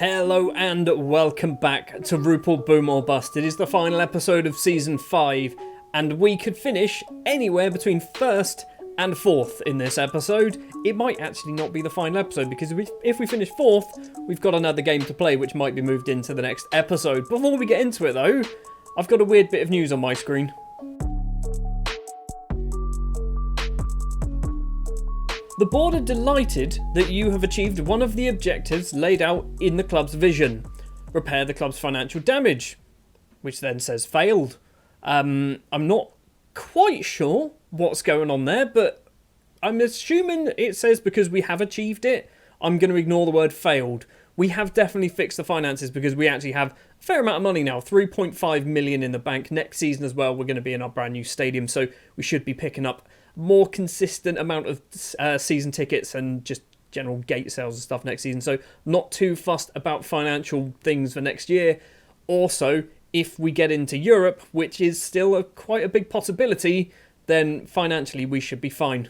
Hello and welcome back to Rupel Boom or Bust. It is the final episode of Season 5 and we could finish anywhere between 1st and 4th in this episode. It might actually not be the final episode because if we finish 4th, we've got another game to play which might be moved into the next episode. Before we get into it though, I've got a weird bit of news on my screen. The board are delighted that you have achieved one of the objectives laid out in the club's vision. Repair the club's financial damage, which then says failed. I'm not quite sure what's going on there, but I'm assuming it says because we have achieved it. I'm going to ignore the word failed. We have definitely fixed the finances because we actually have a fair amount of money now, 3.5 million in the bank. Next season as well, we're going to be in our brand new stadium, so we should be picking up more consistent amount of season tickets and just general gate sales and stuff next season. So not too fussed about financial things for next year. Also, if we get into Europe, which is still quite a big possibility, then financially we should be fine.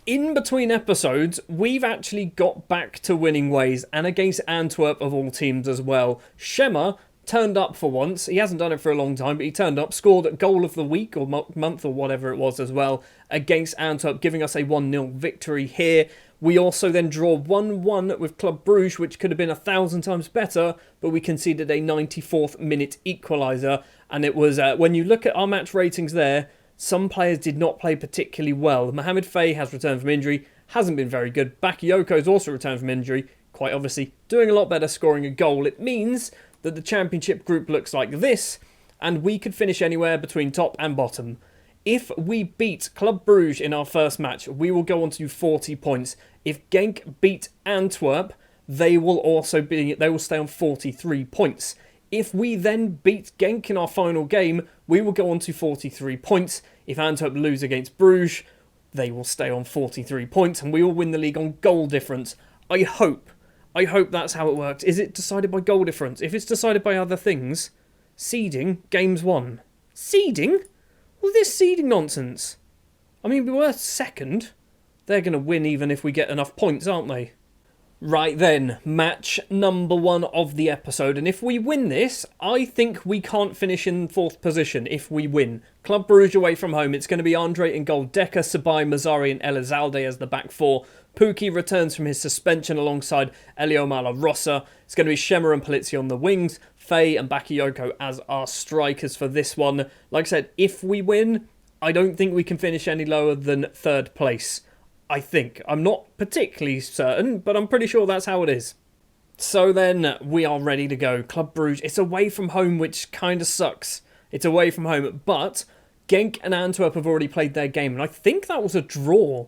In between episodes, we've actually got back to winning ways, and against Antwerp of all teams as well. Shemmer turned up for once. He hasn't done it for a long time, but he turned up, scored at goal of the week or month or whatever it was as well against Antwerp, giving us a 1-0 victory here. We also then draw 1-1 with Club Brugge, which could have been 1,000 times better, but we conceded a 94th minute equaliser. And it was, when you look at our match ratings there, some players did not play particularly well. Mohamed Faye has returned from injury, hasn't been very good. Bakayoko's also returned from injury, quite obviously doing a lot better, scoring a goal. It means that the championship group looks like this, and we could finish anywhere between top and bottom. If we beat Club Brugge in our first match, we will go on to 40 points. If Genk beat Antwerp, they will stay on 43 points. If we then beat Genk in our final game, we will go on to 43 points. If Antwerp lose against Bruges, they will stay on 43 points, and we will win the league on goal difference. I hope that's how it works. Is it decided by goal difference? If it's decided by other things, seeding, games won. Seeding? Well, this seeding nonsense. I mean, we were second. They're going to win even if we get enough points, aren't they? Right then, match number 1 of the episode. And if we win this, I think we can't finish in 4th position if we win. Club Brugge away from home. It's going to be Andre in goal, Decker, Sabai, Mazzari and Elizalde as the back four. Pukki returns from his suspension alongside Eliomala Rossa. It's going to be Shemmer and Polizzi on the wings. Faye and Bakayoko as our strikers for this one. Like I said, if we win, I don't think we can finish any lower than 3rd place. I think. I'm not particularly certain, but I'm pretty sure that's how it is. So then, we are ready to go. Club Brugge, it's away from home, which kind of sucks. It's away from home, but Genk and Antwerp have already played their game, and I think that was a draw.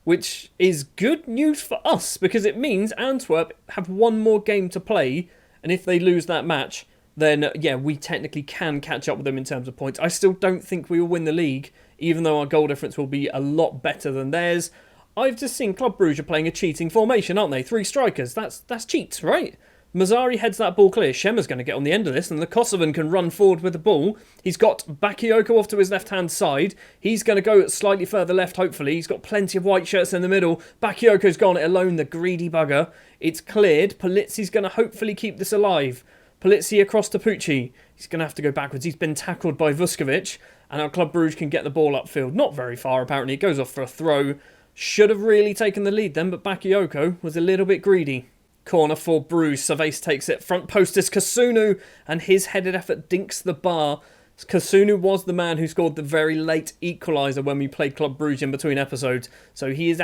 Which is good news for us, because it means Antwerp have one more game to play, and if they lose that match, then, yeah, we technically can catch up with them in terms of points. I still don't think we will win the league, even though our goal difference will be a lot better than theirs. I've just seen Club Brugge are playing a cheating formation, aren't they? 3 strikers. That's cheats, right? Mazzari heads that ball clear. Shemmer's going to get on the end of this, and the Kosovan can run forward with the ball. He's got Bakayoko off to his left-hand side. He's going to go slightly further left, hopefully. He's got plenty of white shirts in the middle. Bakayoko's gone it alone, the greedy bugger. It's cleared. Polizzi's going to hopefully keep this alive. Polizzi across to Pucci. He's going to have to go backwards. He's been tackled by Vuskovic, and our Club Brugge can get the ball upfield. Not very far, apparently. It goes off for a throw. Should have really taken the lead then, but Bakayoko was a little bit greedy. Corner for Bruges. Cervais takes it. Front post is Kasunu, and his headed effort dinks the bar. Kasunu was the man who scored the very late equaliser when we played Club Brugge in between episodes. So he's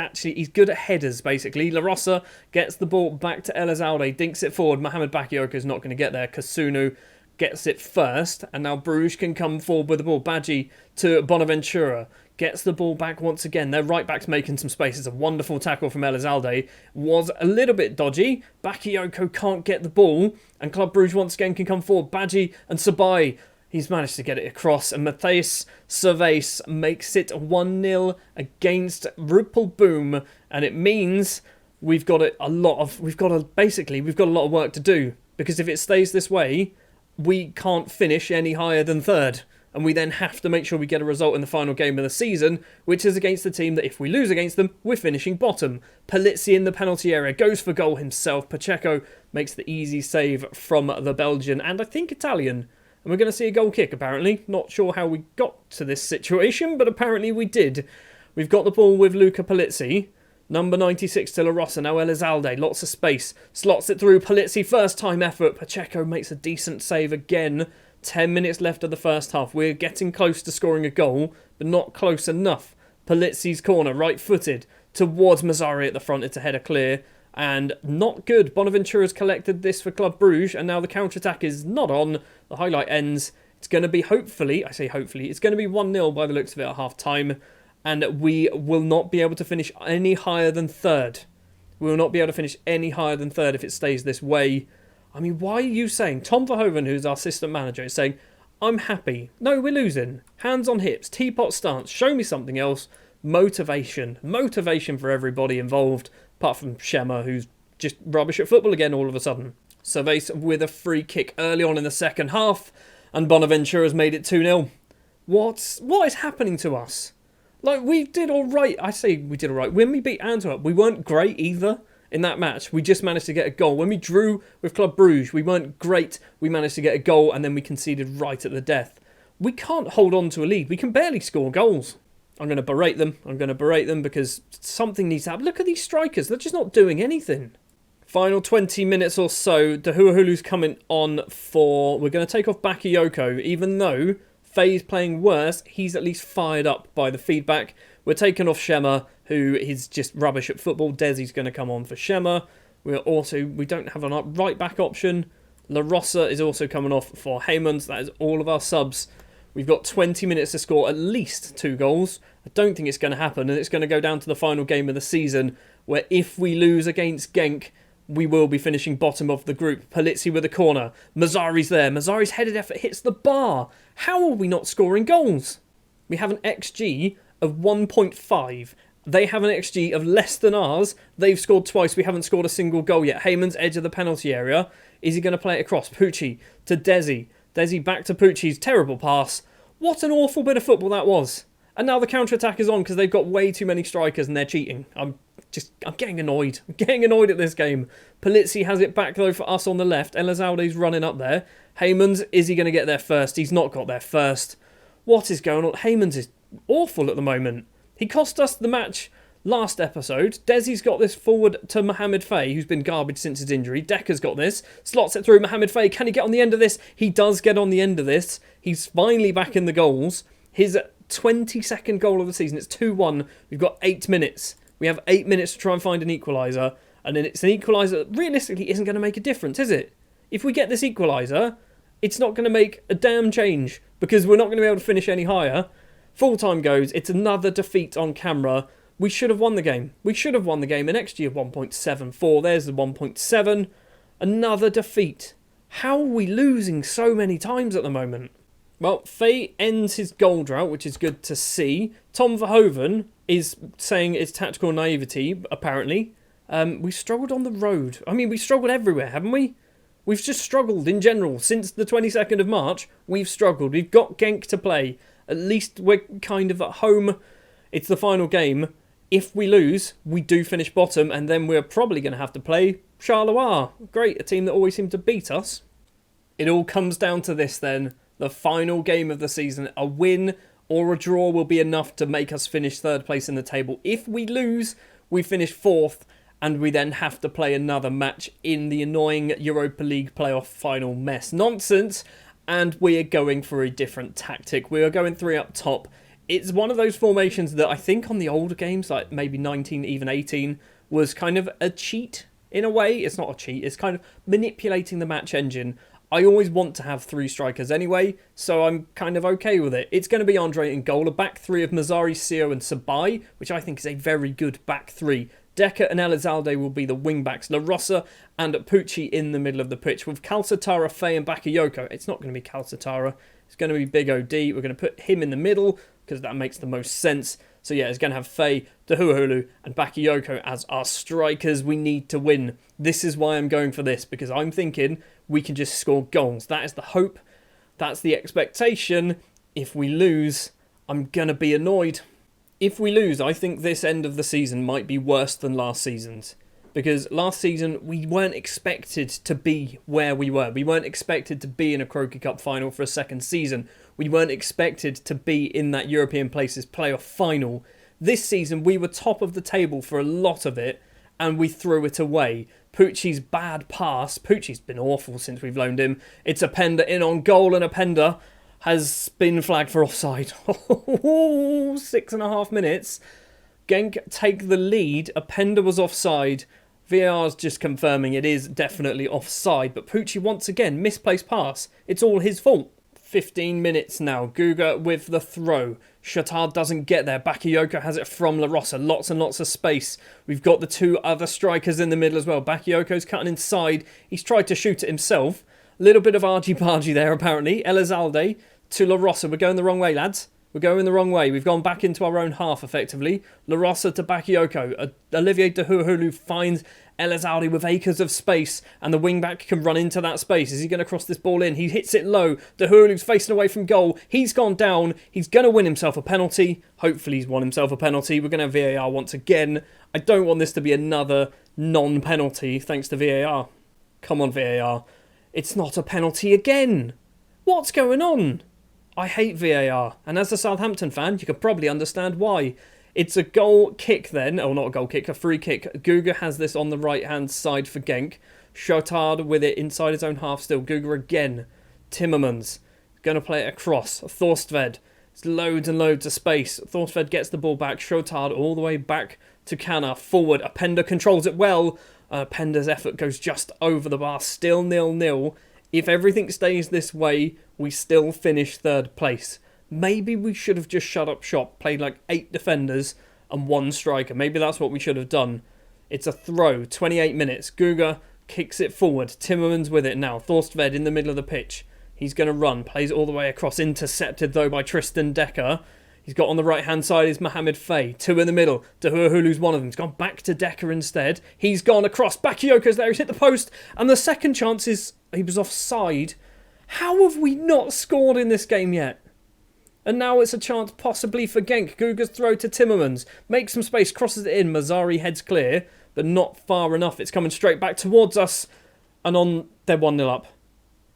good at headers, basically. La Rossa gets the ball back to Elizalde, dinks it forward. Mohamed Bakayoko is not going to get there. Kasunu gets it first, and now Bruges can come forward with the ball. Badji to Bonaventura. Gets the ball back once again. Their right back's making some space. It's a wonderful tackle from Elizalde. Was a little bit dodgy. Bakayoko can't get the ball, and Club Brugge once again can come forward. Badji and Sabai. He's managed to get it across, and Matthias Cervais makes it 1-0 against Rupel Boom, and it means we've got a lot of work to do, because if it stays this way, we can't finish any higher than 3rd. and we then have to make sure we get a result in the final game of the season, which is against the team that if we lose against them, we're finishing bottom. Polizzi in the penalty area goes for goal himself. Pacheco makes the easy save from the Belgian and I think Italian. And we're going to see a goal kick, apparently. Not sure how we got to this situation, but apparently we did. We've got the ball with Luca Polizzi. Number 96 to La Rosa, now Elizalde, lots of space, slots it through, Polizzi, first time effort, Pacheco makes a decent save again, 10 minutes left of the first half, we're getting close to scoring a goal, but not close enough. Polizzi's corner, right footed, towards Mazzari at the front, it's a header clear, and not good, Bonaventura's collected this for Club Brugge, and now the counter-attack is not on, the highlight ends, it's going to be hopefully, I say hopefully, it's going to be 1-0 by the looks of it at half-time, and we will not be able to finish any higher than third. We will not be able to finish any higher than third if it stays this way. I mean, why are you saying? Tom Verhoeven, who's our assistant manager, is saying, I'm happy. No, we're losing. Hands on hips, teapot stance, show me something else. Motivation. Motivation for everybody involved, apart from Shema, who's just rubbish at football again all of a sudden. Cervez with a free kick early on in the second half, and Bonaventura's made it 2-0. What is happening to us? Like, we did all right. I say we did all right. When we beat Antwerp, we weren't great either in that match. We just managed to get a goal. When we drew with Club Brugge, we weren't great. We managed to get a goal and then we conceded right at the death. We can't hold on to a lead. We can barely score goals. I'm going to berate them. I'm going to berate them because something needs to happen. Look at these strikers. They're just not doing anything. Final 20 minutes or so. Dahuahulu's coming on for... We're going to take off Bakayoko, even though... Faye's playing worse, he's at least fired up by the feedback. We're taking off Shema, who is just rubbish at football. Desi's going to come on for Shema. We don't have a right back option. La Rosa is also coming off for Heymans. That is all of our subs. We've got 20 minutes to score at least 2 goals. I don't think it's going to happen, and it's going to go down to the final game of the season, where if we lose against Genk, we will be finishing bottom of the group. Polizzi with a corner. Mazzari's there. Mazzari's headed effort hits the bar. How are we not scoring goals? We have an XG of 1.5. They have an XG of less than ours. They've scored twice. We haven't scored a single goal yet. Heyman's edge of the penalty area. Is he going to play it across? Pucci to Desi. Desi back to Pucci's terrible pass. What an awful bit of football that was. And now the counter-attack is on because they've got way too many strikers and they're cheating. I'm getting annoyed. I'm getting annoyed at this game. Polizzi has it back though for us on the left. Elizalde's running up there. Heymans, is he going to get there first? He's not got there first. What is going on? Heymans is awful at the moment. He cost us the match last episode. Desi's got this forward to Mohamed Faye, who's been garbage since his injury. Decker's got this. Slots it through Mohamed Faye. Can he get on the end of this? He does get on the end of this. He's finally back in the goals. His 22nd goal of the season. It's 2-1. We've got 8 minutes. We have 8 minutes to try and find an equaliser. And then it's an equaliser that realistically isn't going to make a difference, is it? If we get this equaliser, it's not going to make a damn change because we're not going to be able to finish any higher. Full time goes. It's another defeat on camera. We should have won the game. We should have won the game. An XG of 1.74. There's the 1.7. Another defeat. How are we losing so many times at the moment? Well, Faye ends his goal drought, which is good to see. Tom Verhoeven is saying it's tactical naivety, apparently. We've struggled on the road. I mean, we've struggled everywhere, haven't we? We've just struggled in general. Since the 22nd of March, we've struggled. We've got Genk to play. At least we're kind of at home. It's the final game. If we lose, we do finish bottom, and then we're probably going to have to play Charleroi. Great, a team that always seem to beat us. It all comes down to this then. The final game of the season. A win or a draw will be enough to make us finish third place in the table. If we lose, we finish fourth, and we then have to play another match in the annoying Europa League playoff final mess nonsense, and we are going for a different tactic. We are going 3 up top. It's one of those formations that I think on the older games, like maybe 19, even 18, was kind of a cheat in a way. It's not a cheat, it's kind of manipulating the match engine. I always want to have 3 strikers anyway, so I'm kind of okay with it. It's going to be Andre in goal, a back 3 of Mazzari, Sio and Sabai, which I think is a very good back 3. Decker and Elizalde will be the wing-backs. La Rosa and Pucci in the middle of the pitch. With Calcaterra, Faye and Bakayoko. It's not going to be Calcaterra. It's going to be Big OD. We're going to put him in the middle because that makes the most sense. So yeah, it's going to have Faye, Dahuahulu and Bakayoko as our strikers. We need to win. This is why I'm going for this, because I'm thinking we can just score goals. That is the hope. That's the expectation. If we lose, I'm going to be annoyed. If we lose, I think this end of the season might be worse than last season's. Because last season, we weren't expected to be where we were. We weren't expected to be in a Croker Cup final for a second season. We weren't expected to be in that European Places playoff final. This season, we were top of the table for a lot of it, and we threw it away. Pucci's bad pass. Pucci's been awful since we've loaned him. It's Openda in on goal, and Openda has been flagged for offside. 6.5 minutes. Genk take the lead. Openda was offside. VAR's just confirming it is definitely offside. But Pucci once again, misplaced pass. It's all his fault. 15 minutes now. Guga with the throw. Showdown doesn't get there. Bakayoko has it from La Rosa. Lots and lots of space. We've got the two other strikers in the middle as well. Bakayoko's cutting inside. He's tried to shoot it himself. A little bit of argy-bargy there apparently. Elizalde to La Rosa. We're going the wrong way, lads. We're going the wrong way. We've gone back into our own half, effectively. La Rosa to Bakayoko. Olivier Dahuhulu finds Elizalde with acres of space, and the wingback can run into that space. Is he going to cross this ball in? He hits it low. Dahuhulu's facing away from goal. He's gone down. He's going to win himself a penalty. Hopefully he's won himself a penalty. We're going to have VAR once again. I don't want this to be another non-penalty, thanks to VAR. Come on, VAR. It's not a penalty again. What's going on? I hate VAR, and as a Southampton fan, you can probably understand why. It's a goal kick then, or not a goal kick, a free kick. Guga has this on the right-hand side for Genk. Showdown with it inside his own half still. Guga again. Timmermans going to play it across. Thorstved. There's loads and loads of space. Thorstved gets the ball back. Showdown all the way back to Canna. Forward. Openda controls it well. Penda's effort goes just over the bar. Still 0-0. If everything stays this way, we still finish third place. Maybe we should have just shut up shop, played like 8 defenders and 1 striker. Maybe that's what we should have done. It's a throw, 28 minutes. Guga kicks it forward. Timmermans with it now. Thorstved in the middle of the pitch. He's going to run, plays all the way across. Intercepted though by Tristan Decker. He's got on the right-hand side is Mohamed Faye. 2 in the middle. Dahuhulu's one of them. He's gone back to Decker instead. He's gone across. Bakayoko's there. He's hit the post. And the second chance is he was offside. How have we not scored in this game yet? And now it's a chance possibly for Genk. Guga's throw to Timmermans. Makes some space. Crosses it in. Mazzari heads clear. But not far enough. It's coming straight back towards us. And they're 1-0 up.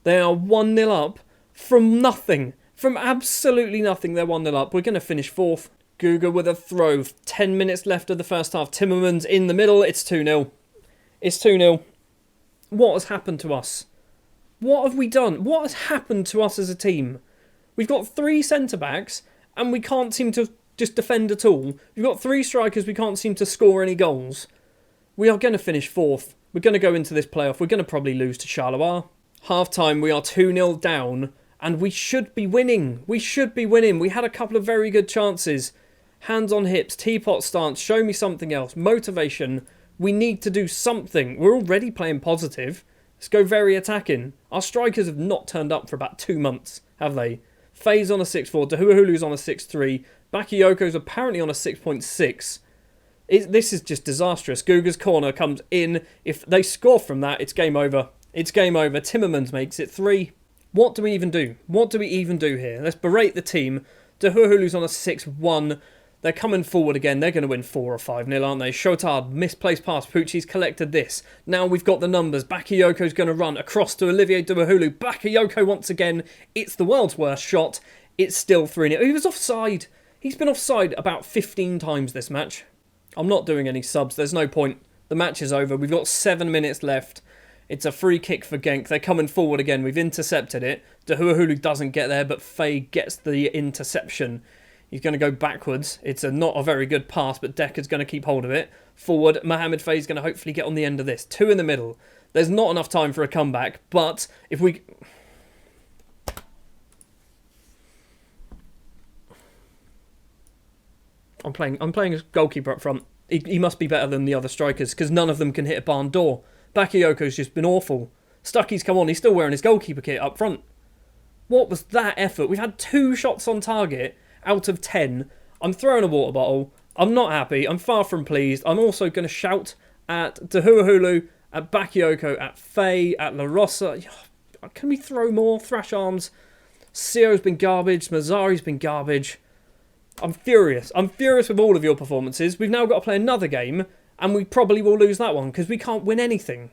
They are 1-0 up from nothing. From absolutely nothing, they're 1-0 up. We're going to finish 4th. Guga with a throw. 10 minutes left of the first half. Timmermans in the middle. It's 2-0. It's 2-0. What has happened to us? What have we done? What has happened to us as a team? We've got 3 centre-backs and we can't seem to just defend at all. We've got 3 strikers. We can't seem to score any goals. We are going to finish 4th. We're going to go into this playoff. We're going to probably lose to Charleroi. Half-time, we are 2-0 down. And we should be winning. We should be winning. We had a couple of very good chances. Hands on hips, teapot stance, show me something else. Motivation. We need to do something. We're already playing positive. Let's go very attacking. Our strikers have not turned up for about 2 months, have they? Faye's on a 6.4. Dahuhulu's on a 6.3. Bakayoko's apparently on a 6.6. This is just disastrous. Guga's corner comes in. If they score from that, it's game over. It's game over. Timmermans makes it 3. What do we even do? What do we even do here? Let's berate the team. Dahuhulu's on a 6-1. They're coming forward again. They're going to win 4 or 5-0, aren't they? Showdown, misplaced pass. Pucci's collected this. Now we've got the numbers. Bakayoko's going to run across to Olivier Dahuhulu. Bakayoko once again. It's the world's worst shot. It's still 3-0. He was offside. He's been offside about 15 times this match. I'm not doing any subs. There's no point. The match is over. We've got 7 minutes left. It's a free kick for Genk. They're coming forward again. We've intercepted it. Dahuhulu doesn't get there, but Faye gets the interception. He's going to go backwards. It's not a very good pass, but Decker's going to keep hold of it. Forward, Mohamed Faye's going to hopefully get on the end of this. 2 in the middle. There's not enough time for a comeback, but if we... I'm playing as goalkeeper up front. He must be better than the other strikers, because none of them can hit a barn door. Bakayoko's just been awful. Stucky's come on. He's still wearing his goalkeeper kit up front. What was that effort? We've had 2 shots on target out of 10. I'm throwing a water bottle. I'm not happy. I'm far from pleased. I'm also going to shout at Dahuhulu, at Bakayoko, at Faye, at La Rosa. Can we throw more? Thrash arms. Sio's been garbage. Mazzari's been garbage. I'm furious. I'm furious with all of your performances. We've now got to play another game, and we probably will lose that one because we can't win anything.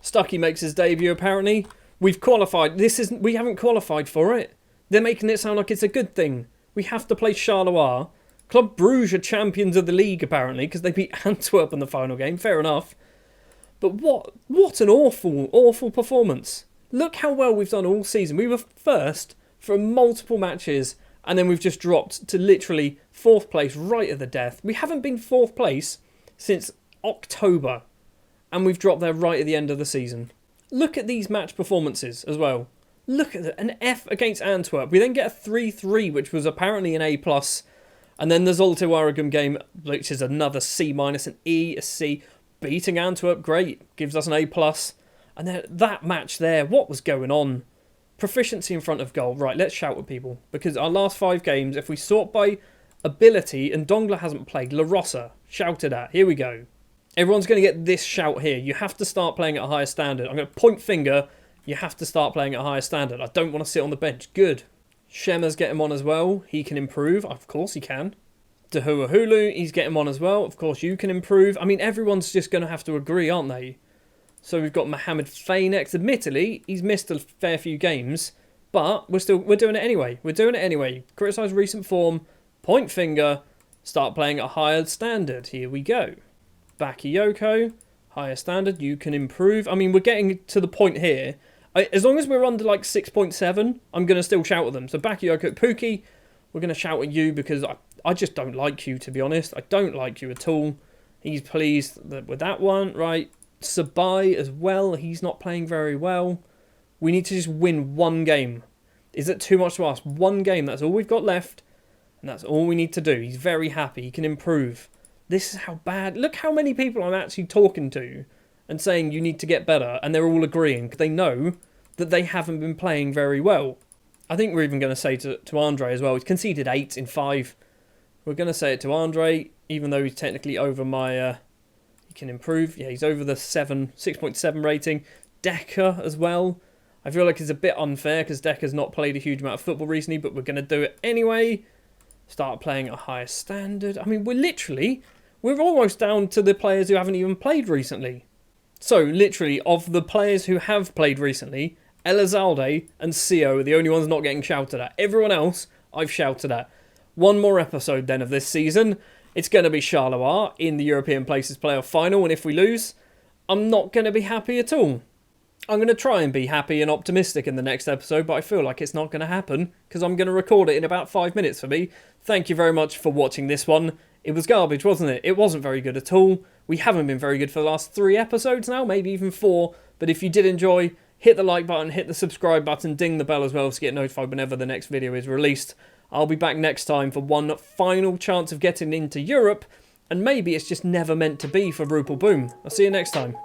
Stuckey makes his debut, apparently. We've qualified. We haven't qualified for it. They're making it sound like it's a good thing. We have to play Charleroi. Club Brugge are champions of the league, apparently, because they beat Antwerp in the final game. Fair enough. But what an awful, awful performance. Look how well we've done all season. We were first for multiple matches, and then we've just dropped to literally 4th place right at the death. We haven't been 4th place since October, and we've dropped there right at the end of the season. Look at these match performances as well. Look at an F against Antwerp. We then get a 3-3, which was apparently an A+. And then the Zulte Waregem game, which is another C-, an E, a C. Beating Antwerp, great. Gives us an A+. And then that match there, what was going on? Proficiency in front of goal. Right, let's shout at people. Because our last 5 games, if we sort by ability, and Dongler hasn't played, La Rosa, shouted at. Here we go. Everyone's going to get this shout here. You have to start playing at a higher standard. I'm going to point finger. You have to start playing at a higher standard. I don't want to sit on the bench. Good. Shema's getting on as well. He can improve. Of course he can. Dehuahulu, he's getting on as well. Of course you can improve. I mean, everyone's just going to have to agree, aren't they? So we've got Mohamed Faye next. Admittedly, he's missed a fair few games, but we're doing it anyway. We're doing it anyway. Criticise recent form. Point finger. Start playing at a higher standard. Here we go. Bakayoko, higher standard. You can improve. I mean, we're getting to the point here. As long as we're under like 6.7, I'm going to still shout at them. So Bakayoko, Pookie, we're going to shout at you because I just don't like you, to be honest. I don't like you at all. He's pleased with that one, right? Sabai as well. He's not playing very well. We need to just win one game. Is it too much to ask? One game, that's all we've got left. And that's all we need to do. He's very happy. He can improve. This is how bad. Look how many people I'm actually talking to and saying you need to get better. And they're all agreeing because they know that they haven't been playing very well. I think we're even going to say to Andre as well. He's conceded 8 in 5. We're going to say it to Andre, even though he's technically over my... he can improve. Yeah, he's over the 6.7 rating. Decker as well. I feel like it's a bit unfair because Decker's not played a huge amount of football recently, but we're going to do it anyway. Start playing at a higher standard. I mean, we're almost down to the players who haven't even played recently. So, literally, of the players who have played recently, Elizalde and Sio are the only ones not getting shouted at. Everyone else, I've shouted at. One more episode then of this season. It's going to be Charleroi in the European Places Playoff Final, and if we lose, I'm not going to be happy at all. I'm going to try and be happy and optimistic in the next episode, but I feel like it's not going to happen, because I'm going to record it in about 5 minutes for me. Thank you very much for watching this one. It was garbage, wasn't it? It wasn't very good at all. We haven't been very good for the last 3 episodes now, maybe even 4, but if you did enjoy, hit the like button, hit the subscribe button, ding the bell as well to get notified whenever the next video is released. I'll be back next time for one final chance of getting into Europe, and maybe it's just never meant to be for Rupel Boom. I'll see you next time.